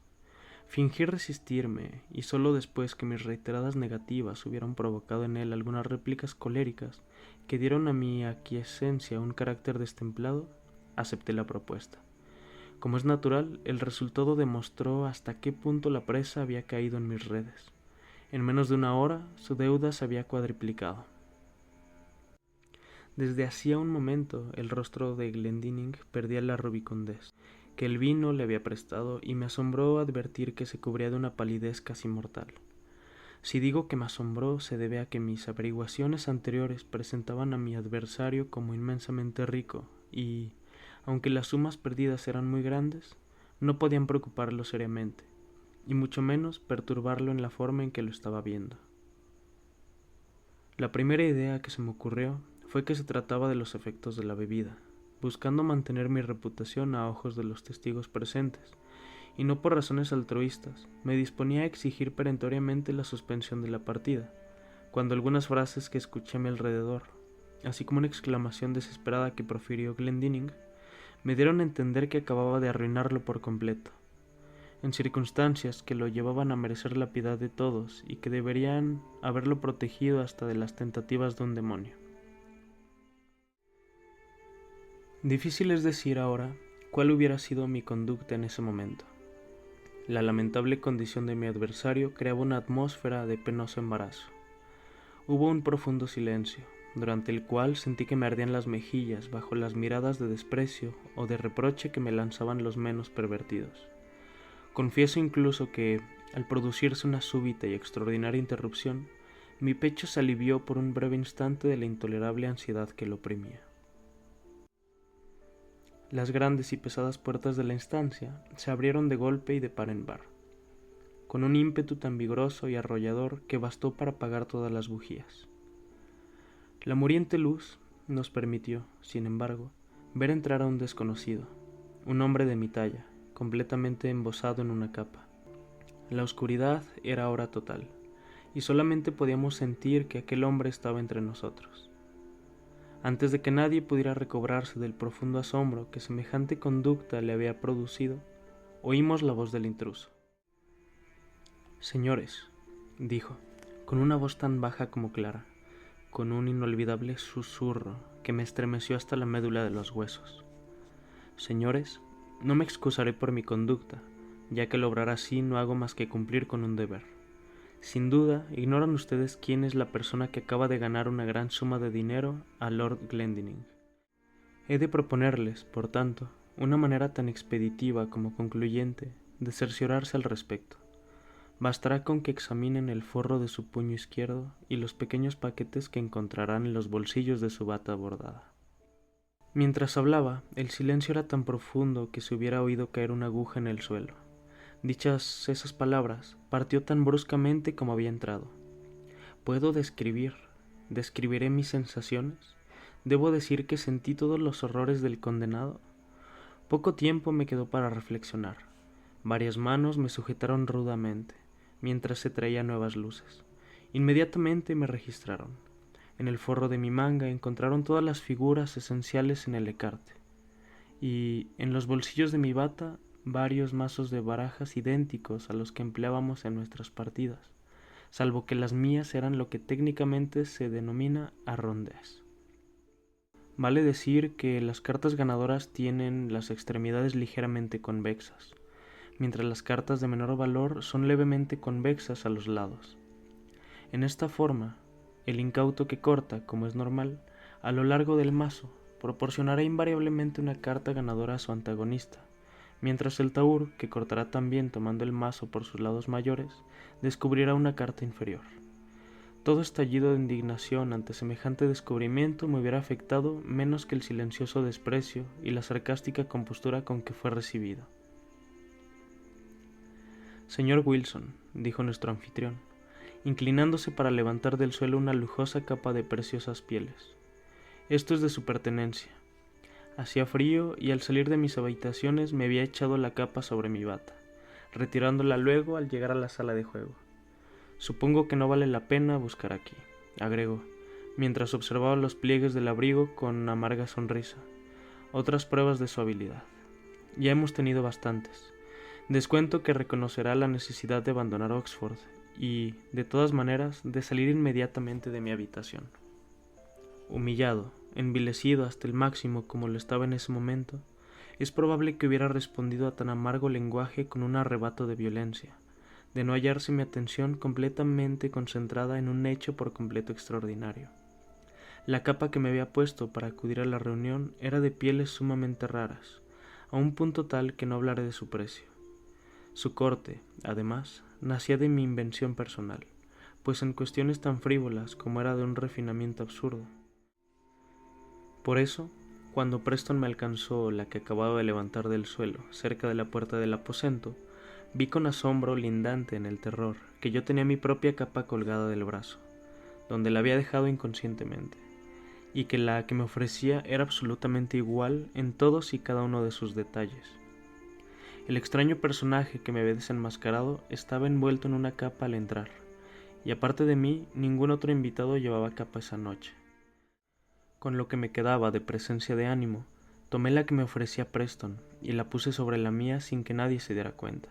Fingí resistirme, y solo después que mis reiteradas negativas hubieron provocado en él algunas réplicas coléricas que dieron a mi aquiescencia un carácter destemplado, acepté la propuesta. Como es natural, el resultado demostró hasta qué punto la presa había caído en mis redes. En menos de 1 hora, su deuda se había cuadriplicado. Desde hacía un momento, el rostro de Glendinning perdía la rubicundez que el vino le había prestado, y me asombró advertir que se cubría de una palidez casi mortal. Si digo que me asombró, se debe a que mis averiguaciones anteriores presentaban a mi adversario como inmensamente rico, y, aunque las sumas perdidas eran muy grandes, no podían preocuparlo seriamente, y mucho menos perturbarlo en la forma en que lo estaba viendo. La primera idea que se me ocurrió fue que se trataba de los efectos de la bebida, buscando mantener mi reputación a ojos de los testigos presentes, y no por razones altruistas, me disponía a exigir perentoriamente la suspensión de la partida, cuando algunas frases que escuché a mi alrededor, así como una exclamación desesperada que profirió Glendinning, me dieron a entender que acababa de arruinarlo por completo, en circunstancias que lo llevaban a merecer la piedad de todos y que deberían haberlo protegido hasta de las tentativas de un demonio. Difícil es decir ahora cuál hubiera sido mi conducta en ese momento. La lamentable condición de mi adversario creaba una atmósfera de penoso embarazo. Hubo un profundo silencio, durante el cual sentí que me ardían las mejillas bajo las miradas de desprecio o de reproche que me lanzaban los menos pervertidos. Confieso incluso que, al producirse una súbita y extraordinaria interrupción, mi pecho se alivió por un breve instante de la intolerable ansiedad que lo oprimía. Las grandes y pesadas puertas de la estancia se abrieron de golpe y de par en par, con un ímpetu tan vigoroso y arrollador que bastó para apagar todas las bujías. La muriente luz nos permitió, sin embargo, ver entrar a un desconocido, un hombre de mi talla, completamente embozado en una capa. La oscuridad era ahora total, y solamente podíamos sentir que aquel hombre estaba entre nosotros. Antes de que nadie pudiera recobrarse del profundo asombro que semejante conducta le había producido, oímos la voz del intruso. «Señores», dijo, con una voz tan baja como clara, con un inolvidable susurro que me estremeció hasta la médula de los huesos. «Señores, no me excusaré por mi conducta, ya que al obrar así no hago más que cumplir con un deber. Sin duda, ignoran ustedes quién es la persona que acaba de ganar una gran suma de dinero a Lord Glendinning. He de proponerles, por tanto, una manera tan expeditiva como concluyente de cerciorarse al respecto. Bastará con que examinen el forro de su puño izquierdo y los pequeños paquetes que encontrarán en los bolsillos de su bata bordada». Mientras hablaba, el silencio era tan profundo que se hubiera oído caer una aguja en el suelo. Dichas esas palabras, partió tan bruscamente como había entrado. ¿Puedo describiré mis sensaciones? ¿Debo decir que sentí todos los horrores del condenado? Poco tiempo me quedó para reflexionar. Varias manos me sujetaron rudamente, mientras se traían nuevas luces. Inmediatamente me registraron. En el forro de mi manga encontraron todas las figuras esenciales en el ecarte, y en los bolsillos de mi bata varios mazos de barajas idénticos a los que empleábamos en nuestras partidas, salvo que las mías eran lo que técnicamente se denomina arrondés. Vale decir que las cartas ganadoras tienen las extremidades ligeramente convexas, mientras las cartas de menor valor son levemente convexas a los lados. En esta forma, el incauto que corta, como es normal, a lo largo del mazo, proporcionará invariablemente una carta ganadora a su antagonista, mientras el taur, que cortará también tomando el mazo por sus lados mayores, descubrirá una carta inferior. Todo estallido de indignación ante semejante descubrimiento me hubiera afectado menos que el silencioso desprecio y la sarcástica compostura con que fue recibido. «Señor Wilson», dijo nuestro anfitrión, inclinándose para levantar del suelo una lujosa capa de preciosas pieles, «esto es de su pertenencia. Hacía frío y al salir de mis habitaciones me había echado la capa sobre mi bata, retirándola luego al llegar a la sala de juego. Supongo que no vale la pena buscar aquí», agregó, mientras observaba los pliegues del abrigo con amarga sonrisa, «otras pruebas de su habilidad. Ya hemos tenido bastantes. Descuento que reconocerá la necesidad de abandonar Oxford y, de todas maneras, de salir inmediatamente de mi habitación». Humillado, envilecido hasta el máximo como lo estaba en ese momento, es probable que hubiera respondido a tan amargo lenguaje con un arrebato de violencia, de no hallarse mi atención completamente concentrada en un hecho por completo extraordinario. La capa que me había puesto para acudir a la reunión era de pieles sumamente raras, a un punto tal que no hablaré de su precio. Su corte, además, nacía de mi invención personal, pues en cuestiones tan frívolas como era de un refinamiento absurdo. Por eso, cuando Preston me alcanzó la que acababa de levantar del suelo, cerca de la puerta del aposento, vi con asombro lindante en el terror que yo tenía mi propia capa colgada del brazo, donde la había dejado inconscientemente, y que la que me ofrecía era absolutamente igual en todos y cada uno de sus detalles. El extraño personaje que me había desenmascarado estaba envuelto en una capa al entrar, y aparte de mí, ningún otro invitado llevaba capa esa noche. Con lo que me quedaba de presencia de ánimo, tomé la que me ofrecía Preston y la puse sobre la mía sin que nadie se diera cuenta.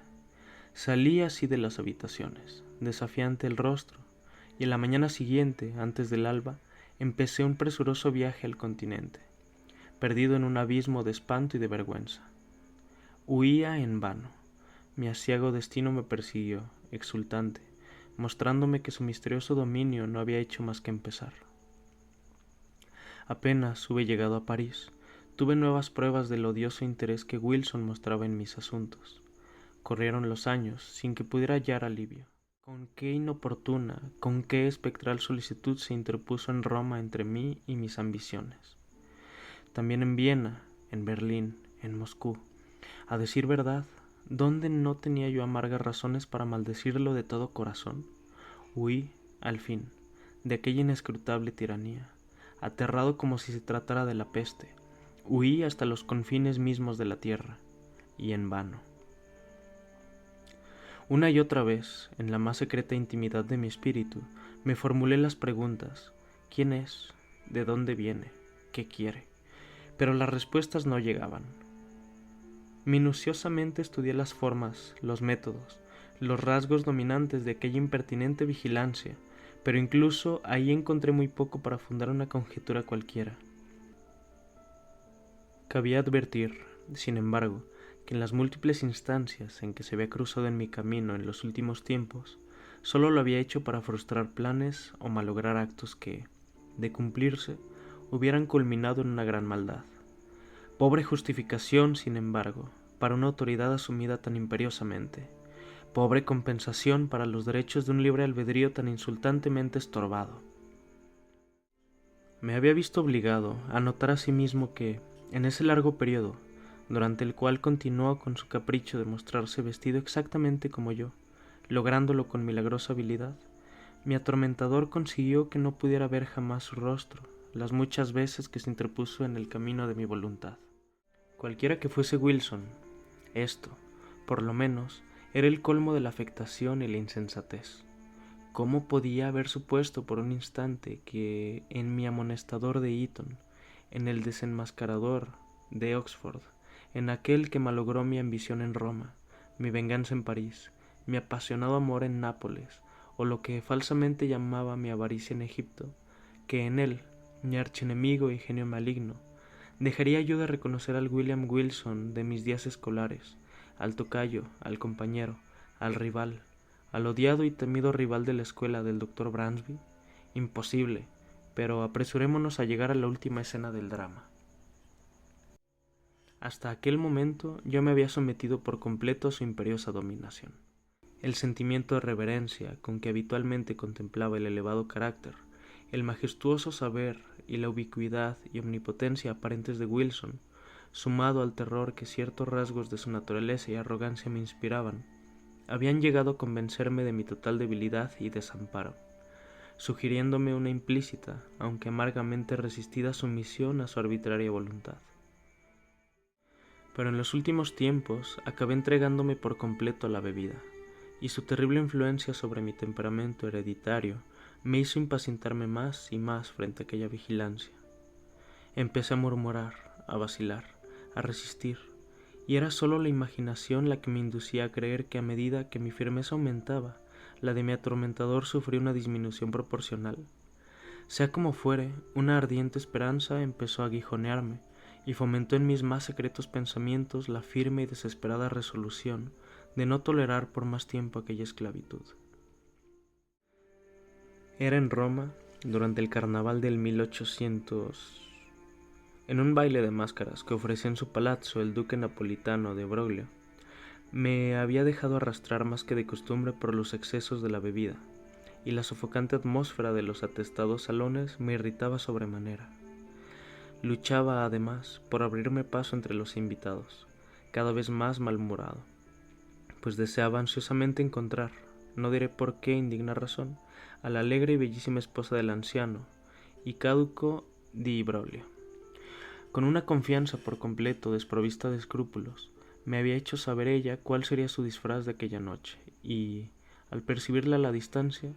Salí así de las habitaciones, desafiante el rostro, y en la mañana siguiente, antes del alba, empecé un presuroso viaje al continente, perdido en un abismo de espanto y de vergüenza. Huía en vano. Mi aciago destino me persiguió, exultante, mostrándome que su misterioso dominio no había hecho más que empezar. Apenas hube llegado a París, tuve nuevas pruebas del odioso interés que Wilson mostraba en mis asuntos. Corrieron los años sin que pudiera hallar alivio. Con qué inoportuna, con qué espectral solicitud se interpuso en Roma entre mí y mis ambiciones. También en Viena, en Berlín, en Moscú. A decir verdad, ¿dónde no tenía yo amargas razones para maldecirlo de todo corazón? Huí, al fin, de aquella inescrutable tiranía, aterrado como si se tratara de la peste. Huí hasta los confines mismos de la tierra, y en vano. Una y otra vez, en la más secreta intimidad de mi espíritu, me formulé las preguntas: ¿quién es? ¿De dónde viene? ¿Qué quiere? Pero las respuestas no llegaban. Minuciosamente estudié las formas, los métodos, los rasgos dominantes de aquella impertinente vigilancia, pero incluso ahí encontré muy poco para fundar una conjetura cualquiera. Cabía advertir, sin embargo, que en las múltiples instancias en que se había cruzado en mi camino en los últimos tiempos, solo lo había hecho para frustrar planes o malograr actos que, de cumplirse, hubieran culminado en una gran maldad. Pobre justificación, sin embargo, para una autoridad asumida tan imperiosamente. Pobre compensación para los derechos de un libre albedrío tan insultantemente estorbado. Me había visto obligado a notar a sí mismo que, en ese largo periodo, durante el cual continuó con su capricho de mostrarse vestido exactamente como yo, lográndolo con milagrosa habilidad, mi atormentador consiguió que no pudiera ver jamás su rostro, las muchas veces que se interpuso en el camino de mi voluntad. Cualquiera que fuese Wilson, esto, por lo menos, era el colmo de la afectación y la insensatez. ¿Cómo podía haber supuesto por un instante que en mi amonestador de Eton, en el desenmascarador de Oxford, en aquel que malogró mi ambición en Roma, mi venganza en París, mi apasionado amor en Nápoles, o lo que falsamente llamaba mi avaricia en Egipto, que en él, mi archienemigo y genio maligno, dejaría yo de reconocer al William Wilson de mis días escolares, al tocayo, al compañero, al rival, al odiado y temido rival de la escuela del doctor Bransby? Imposible, pero apresurémonos a llegar a la última escena del drama. Hasta aquel momento yo me había sometido por completo a su imperiosa dominación. El sentimiento de reverencia con que habitualmente contemplaba el elevado carácter, el majestuoso saber y la ubicuidad y omnipotencia aparentes de Wilson, sumado al terror que ciertos rasgos de su naturaleza y arrogancia me inspiraban, habían llegado a convencerme de mi total debilidad y desamparo, sugiriéndome una implícita, aunque amargamente resistida sumisión a su arbitraria voluntad. Pero en los últimos tiempos acabé entregándome por completo a la bebida, y su terrible influencia sobre mi temperamento hereditario me hizo impacientarme más y más frente a aquella vigilancia. Empecé a murmurar, a vacilar, a resistir, y era sólo la imaginación la que me inducía a creer que a medida que mi firmeza aumentaba, la de mi atormentador sufría una disminución proporcional. Sea como fuere, una ardiente esperanza empezó a aguijonearme, y fomentó en mis más secretos pensamientos la firme y desesperada resolución de no tolerar por más tiempo aquella esclavitud. Era en Roma, durante el carnaval del 1800, en un baile de máscaras que ofrecía en su palazzo el duque napolitano de Broglio. Me había dejado arrastrar más que de costumbre por los excesos de la bebida, y la sofocante atmósfera de los atestados salones me irritaba sobremanera. Luchaba, además, por abrirme paso entre los invitados, cada vez más malhumorado, pues deseaba ansiosamente encontrar, no diré por qué indigna razón, a la alegre y bellísima esposa del anciano y caduco di Broglio. Con una confianza por completo desprovista de escrúpulos, me había hecho saber ella cuál sería su disfraz de aquella noche, y, al percibirla a la distancia,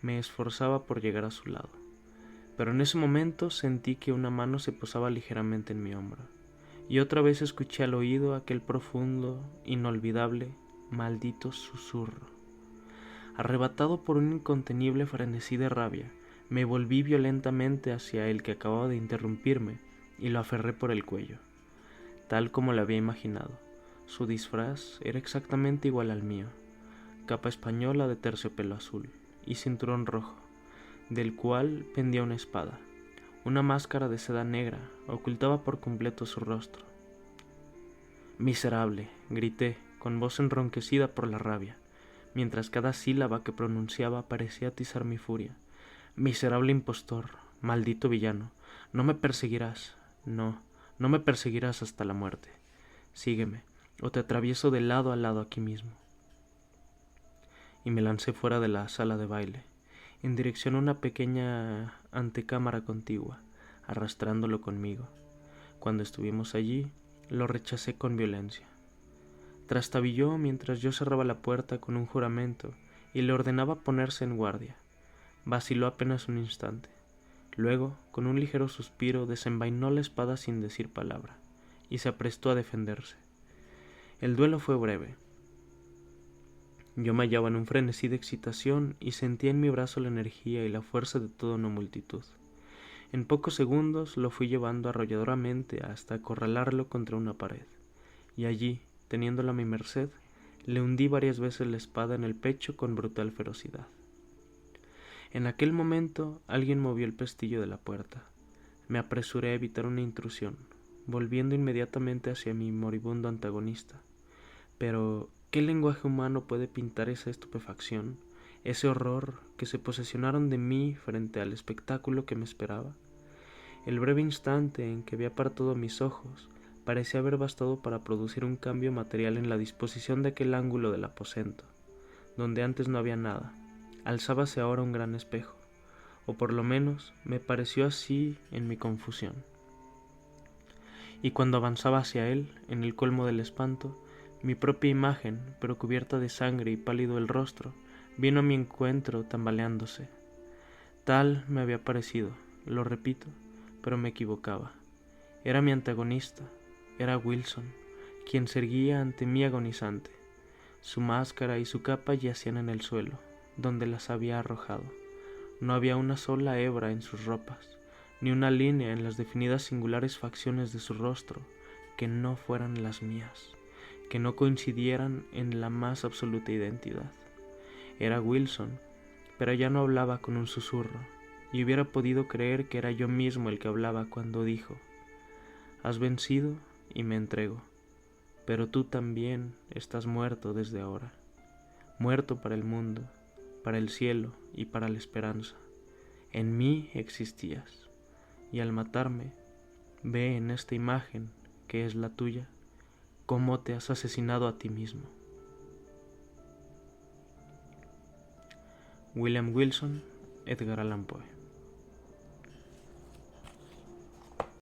me esforzaba por llegar a su lado. Pero en ese momento sentí que una mano se posaba ligeramente en mi hombro, y otra vez escuché al oído aquel profundo, inolvidable, maldito susurro. Arrebatado por un incontenible frenesí de rabia, me volví violentamente hacia el que acababa de interrumpirme y lo aferré por el cuello, tal como lo había imaginado. Su disfraz era exactamente igual al mío, capa española de terciopelo azul y cinturón rojo, del cual pendía una espada. Una máscara de seda negra ocultaba por completo su rostro. «Miserable», grité, con voz enronquecida por la rabia, mientras cada sílaba que pronunciaba parecía atizar mi furia. «Miserable impostor, maldito villano, no me perseguirás, no me perseguirás hasta la muerte. Sígueme, o te atravieso de lado a lado aquí mismo». Y me lancé fuera de la sala de baile, en dirección a una pequeña antecámara contigua, arrastrándolo conmigo. Cuando estuvimos allí, lo rechacé con violencia. Trastabilló mientras yo cerraba la puerta con un juramento y le ordenaba ponerse en guardia. Vaciló apenas un instante. Luego, con un ligero suspiro, desenvainó la espada sin decir palabra, y se aprestó a defenderse. El duelo fue breve. Yo me hallaba en un frenesí de excitación y sentía en mi brazo la energía y la fuerza de toda una multitud. En pocos segundos lo fui llevando arrolladoramente hasta acorralarlo contra una pared, y allí, teniéndolo a mi merced, le hundí varias veces la espada en el pecho con brutal ferocidad. En aquel momento alguien movió el pestillo de la puerta. Me apresuré a evitar una intrusión, volviendo inmediatamente hacia mi moribundo antagonista. Pero, ¿qué lenguaje humano puede pintar esa estupefacción, ese horror que se posesionaron de mí frente al espectáculo que me esperaba? El breve instante en que vi apartado mis ojos parecía haber bastado para producir un cambio material en la disposición de aquel ángulo del aposento, donde antes no había nada. Alzábase ahora un gran espejo, o por lo menos me pareció así en mi confusión. Y cuando avanzaba hacia él, en el colmo del espanto, mi propia imagen, pero cubierta de sangre y pálido el rostro, vino a mi encuentro tambaleándose. Tal me había parecido, lo repito, pero me equivocaba. Era mi antagonista, era Wilson, quien se erguía ante mí agonizante. Su máscara y su capa yacían en el suelo, donde las había arrojado. No había una sola hebra en sus ropas, ni una línea en las definidas singulares facciones de su rostro que no fueran las mías, que no coincidieran en la más absoluta identidad. Era Wilson, pero ya no hablaba con un susurro, y hubiera podido creer que era yo mismo el que hablaba cuando dijo: «Has vencido y me entrego, pero tú también estás muerto desde ahora, muerto para el mundo, para el cielo y para la esperanza. En mí existías, y al matarme, ve en esta imagen, que es la tuya, cómo te has asesinado a ti mismo». William Wilson, Edgar Allan Poe.